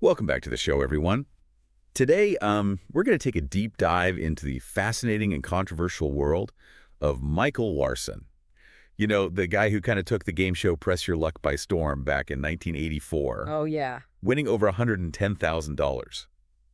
Welcome back to the show, everyone. Today, we're going to take a deep dive into the fascinating and controversial world of Michael Larson. You know, the guy who kind of took the game show Press Your Luck by storm back in 1984, Oh, yeah. winning over $110,000.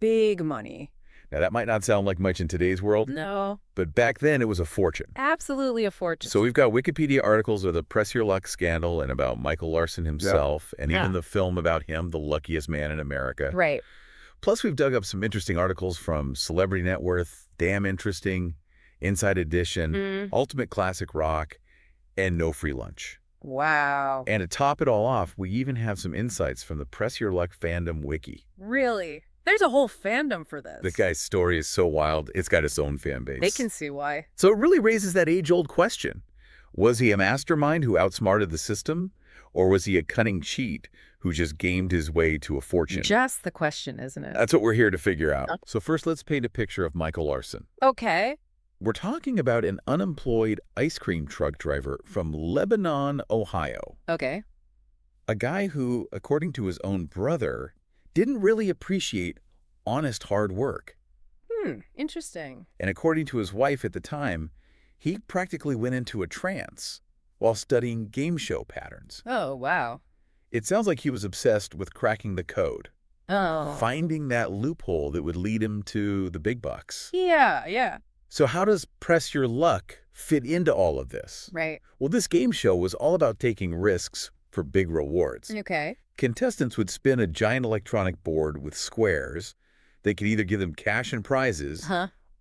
Big money. Now, that might not sound like much in today's world, No. but back then it was a fortune. Absolutely a fortune. So we've got Wikipedia articles of the Press Your Luck scandal and about Michael Larson himself, and even the film about him, The Luckiest Man in America. Right. Plus, we've dug up some interesting articles from Celebrity Net Worth, Damn Interesting, Inside Edition, Ultimate Classic Rock, and No Free Lunch. Wow. And to top it all off, we even have some insights from the Press Your Luck fandom wiki. Really? There's a whole fandom for this. The guy's story is so wild, it's got its own fan base. They can see why. So it really raises that age-old question. Was he a mastermind who outsmarted the system? Or was he a cunning cheat who just gamed his way to a fortune? Just the question, isn't it? That's what we're here to figure out. So first, let's paint a picture of Michael Larson. Okay. We're talking about an unemployed ice cream truck driver from Lebanon, Ohio. Okay. A guy who, according to his own brother, didn't really appreciate honest hard work. Interesting. And according to his wife at the time, he practically went into a trance while studying game show patterns. Oh, wow. It sounds like he was obsessed with cracking the code, Oh. finding that loophole that would lead him to the big bucks. Yeah. So how does Press Your Luck fit into all of this? Right. Well, this game show was all about taking risks for big rewards. Okay. Contestants would spin a giant electronic board with squares. They could either give them cash and prizes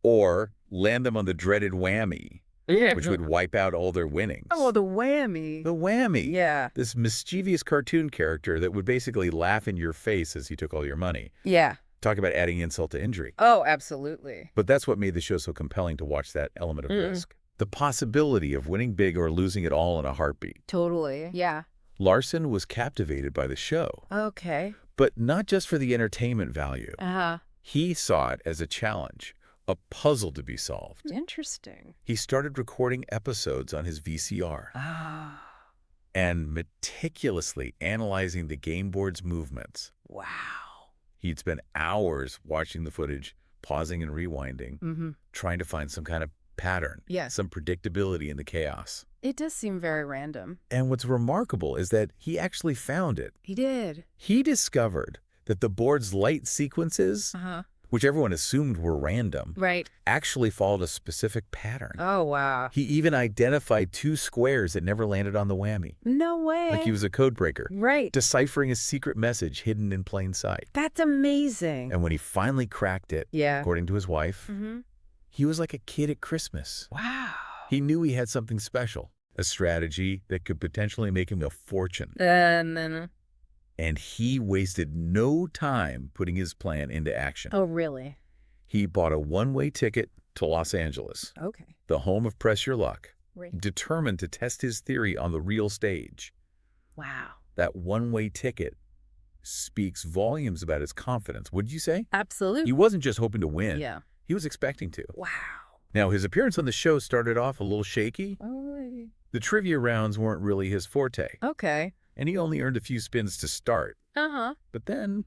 or land them on the dreaded whammy, which would wipe out all their winnings. Oh, the whammy. The whammy. Yeah. This mischievous cartoon character that would basically laugh in your face as he took all your money. Yeah. Talk about adding insult to injury. Oh, absolutely. But that's what made the show so compelling to watch, that element of risk. The possibility of winning big or losing it all in a heartbeat. Totally. Yeah. Larson was captivated by the show, Okay. but not just for the entertainment value. Uh-huh. He saw it as a challenge, a puzzle to be solved. Interesting. He started recording episodes on his VCR Ah. and meticulously analyzing the game board's movements. Wow. He'd spend hours watching the footage, pausing and rewinding, trying to find some kind of pattern, Yes. some predictability in the chaos. It does seem very random. And what's remarkable is that he actually found it. He did. He discovered that the board's light sequences, which everyone assumed were random, Right. actually followed a specific pattern. Oh, wow. He even identified 2 squares that never landed on the whammy, No way. like he was a code breaker, Right. deciphering a secret message hidden in plain sight. That's amazing. And when he finally cracked it, Yeah. according to his wife, he was like a kid at Christmas. Wow. He knew he had something special, a strategy that could potentially make him a fortune. And he wasted no time putting his plan into action. Oh, really? He bought a one-way ticket to Los Angeles, Okay. the home of Press Your Luck, Right. determined to test his theory on the real stage. Wow. That one-way ticket speaks volumes about his confidence, would you say? Absolutely. He wasn't just hoping to win. Yeah. He was expecting to. Wow. Now, his appearance on the show started off a little shaky. Oh, The trivia rounds weren't really his forte, okay. and he only earned a few spins to start. But then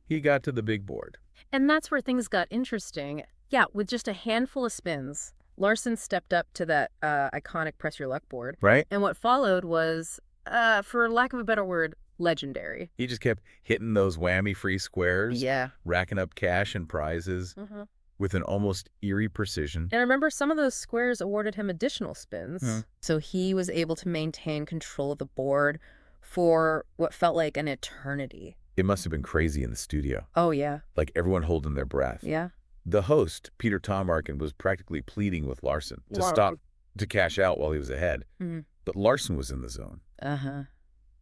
he got to the big board. And that's where things got interesting. Yeah, with just a handful of spins, Larson stepped up to that iconic Press Your Luck board. Right? And what followed was, for lack of a better word, legendary. He just kept hitting those whammy-free squares, Yeah. racking up cash and prizes with an almost eerie precision. And I remember some of those squares awarded him additional spins. So he was able to maintain control of the board for what felt like an eternity. It must have been crazy in the studio, Oh, yeah. like everyone holding their breath. Yeah. The host, Peter Tomarken, was practically pleading with Larson to stop to cash out while he was ahead. But Larson was in the zone,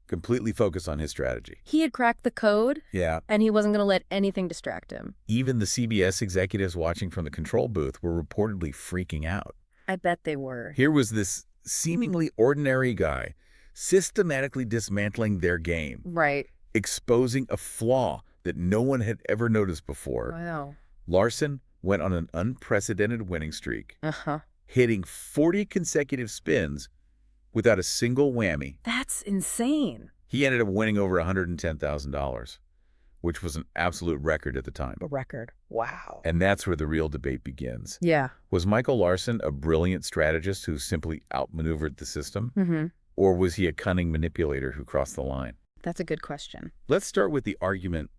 completely focused on his strategy. He had cracked the code, Yeah. and he wasn't going to let anything distract him. Even the CBS executives watching from the control booth were reportedly freaking out. I bet they were. Here was this seemingly ordinary guy systematically dismantling their game, Right. exposing a flaw that no one had ever noticed before. Wow. Larson went on an unprecedented winning streak, hitting 40 consecutive spins without a single whammy. That's insane. He ended up winning over $110,000. which was an absolute record at the time. A record. Wow. And that's where the real debate begins. Yeah. Was Michael Larson a brilliant strategist who simply outmaneuvered the system? Mm-hmm. Or was he a cunning manipulator who crossed the line? That's a good question. Let's start with the argument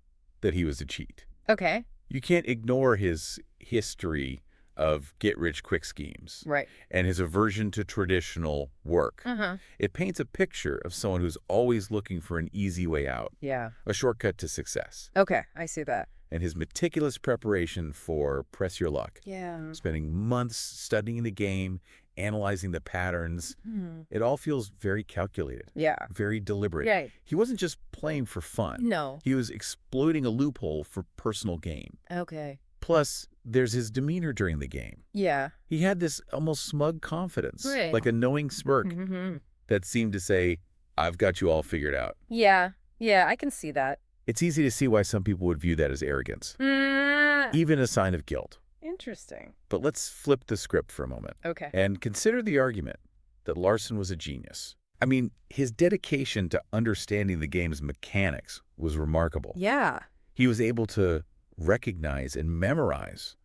that he was a cheat. Okay. You can't ignore his history of get-rich-quick schemes Right. and his aversion to traditional work. Uh-huh. It paints a picture of someone who's always looking for an easy way out, Yeah. a shortcut to success. Okay, I see that. And his meticulous preparation for press your luck, Yeah. spending months studying the game, analyzing the patterns, it all feels very calculated, Yeah. very deliberate. Right. He wasn't just playing for fun. No. He was exploiting a loophole for personal gain. Okay. Plus, there's his demeanor during the game. Yeah. He had this almost smug confidence, Right. like a knowing smirk Mm-hmm. that seemed to say, I've got you all figured out. Yeah. Yeah, I can see that. It's easy to see why some people would view that as arrogance, even a sign of guilt. Interesting. But let's flip the script for a moment Okay. and consider the argument that Larson was a genius. I mean, his dedication to understanding the game's mechanics was remarkable. Yeah. He was able to recognize and memorize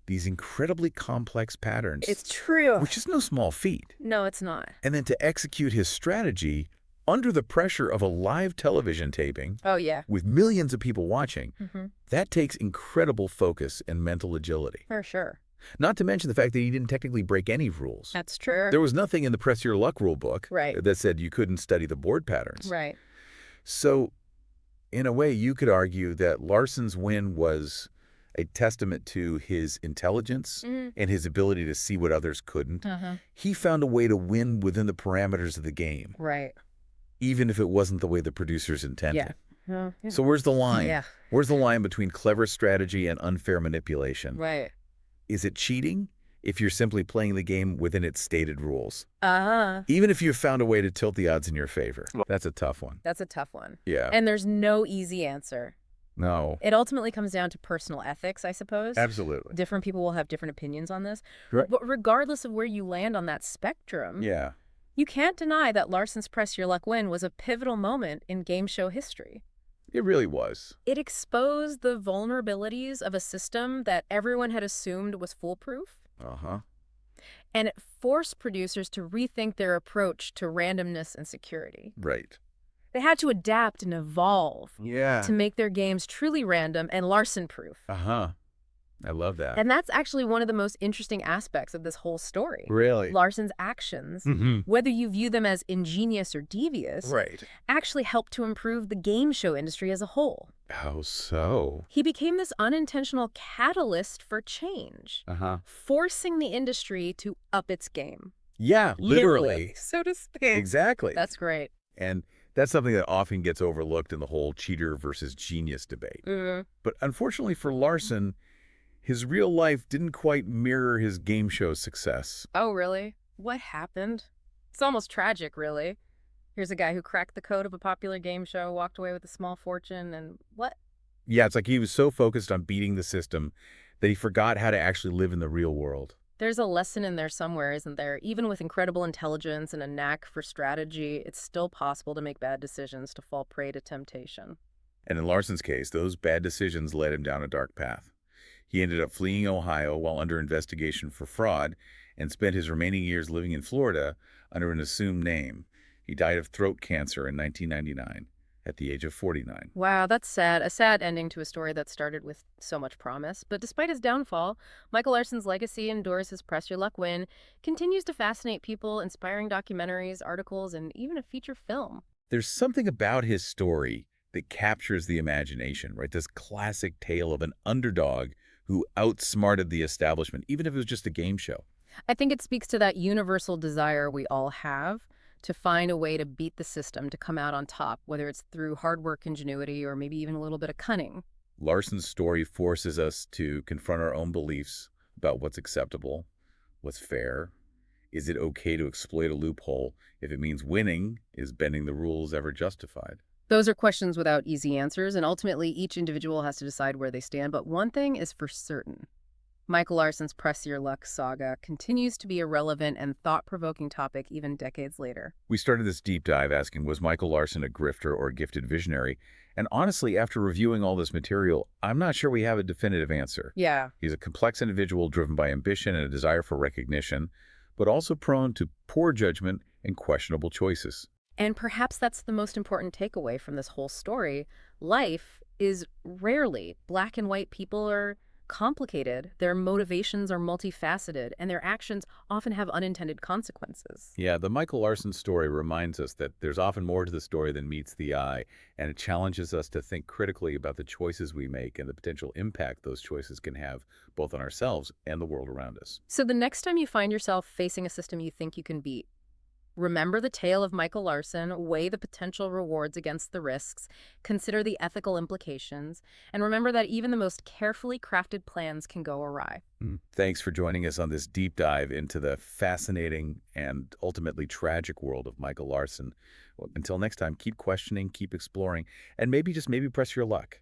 these incredibly complex patterns. It's true. Which is no small feat. No, it's not. And then to execute his strategy under the pressure of a live television taping Oh, yeah. with millions of people watching, Mm-hmm. that takes incredible focus and mental agility. For sure. Not to mention the fact that he didn't technically break any rules. That's true. There was nothing in the Press Your Luck rule book Right. that said you couldn't study the board patterns. Right. So, in a way, you could argue that Larson's win was a testament to his intelligence and his ability to see what others couldn't. Uh-huh. He found a way to win within the parameters of the game, Right. even if it wasn't the way the producers intended. Yeah. So where's the line? Yeah. Where's the line between clever strategy and unfair manipulation? Right. Is it cheating if you're simply playing the game within its stated rules? Uh-huh. Even if you've found a way to tilt the odds in your favor. That's a tough one. That's a tough one. Yeah. And there's no easy answer. No. It ultimately comes down to personal ethics, I suppose. Absolutely. Different people will have different opinions on this. Right. But regardless of where you land on that spectrum, Yeah. you can't deny that Larson's Press Your Luck win was a pivotal moment in game show history. It really was. It exposed the vulnerabilities of a system that everyone had assumed was foolproof, Uh-huh. and it forced producers to rethink their approach to randomness and security. Right. They had to adapt and evolve Yeah. to make their games truly random and Larson-proof. Uh-huh. I love that. And that's actually one of the most interesting aspects of this whole story. Really? Larson's actions, whether you view them as ingenious or devious, Right. actually helped to improve the game show industry as a whole. How so? He became this unintentional catalyst for change, Uh-huh. forcing the industry to up its game. Yeah, literally. So to speak. Exactly. That's great. And that's something that often gets overlooked in the whole cheater versus genius debate. But unfortunately for Larson, his real life didn't quite mirror his game show success. Oh, really? What happened? It's almost tragic, really. Here's a guy who cracked the code of a popular game show, walked away with a small fortune, and what? Yeah, it's like he was so focused on beating the system that he forgot how to actually live in the real world. There's a lesson in there somewhere, isn't there? Even with incredible intelligence and a knack for strategy, it's still possible to make bad decisions, to fall prey to temptation. And in Larson's case, those bad decisions led him down a dark path. He ended up fleeing Ohio while under investigation for fraud and spent his remaining years living in Florida under an assumed name. He died of throat cancer in 1999 at the age of 49. Wow, that's sad. A sad ending to a story that started with so much promise. But despite his downfall, Michael Larson's legacy endures. His Press Your Luck win continues to fascinate people, inspiring documentaries, articles, and even a feature film. There's something about his story that captures the imagination, right? This classic tale of an underdog who outsmarted the establishment, even if it was just a game show. I think it speaks to that universal desire we all have to find a way to beat the system, to come out on top, whether it's through hard work, ingenuity, or maybe even a little bit of cunning. Larson's story forces us to confront our own beliefs about what's acceptable, what's fair. Is it okay to exploit a loophole if it means winning? Is bending the rules ever justified? Those are questions without easy answers, and ultimately each individual has to decide where they stand. But one thing is for certain. Michael Larson's Press Your Luck saga continues to be a relevant and thought-provoking topic even decades later. We started this deep dive asking, was Michael Larson a grifter or a gifted visionary? And honestly, after reviewing all this material, I'm not sure we have a definitive answer. Yeah. He's a complex individual driven by ambition and a desire for recognition, but also prone to poor judgment and questionable choices. And perhaps that's the most important takeaway from this whole story. Life is rarely black and white. People are complicated, their motivations are multifaceted, and their actions often have unintended consequences. Yeah, the Michael Larson story reminds us that there's often more to the story than meets the eye, and it challenges us to think critically about the choices we make and the potential impact those choices can have both on ourselves and the world around us. So the next time you find yourself facing a system you think you can beat, remember the tale of Michael Larson, weigh the potential rewards against the risks, consider the ethical implications, and remember that even the most carefully crafted plans can go awry. Thanks for joining us on this deep dive into the fascinating and ultimately tragic world of Michael Larson. Well, until next time, keep questioning, keep exploring, and maybe just maybe press your luck.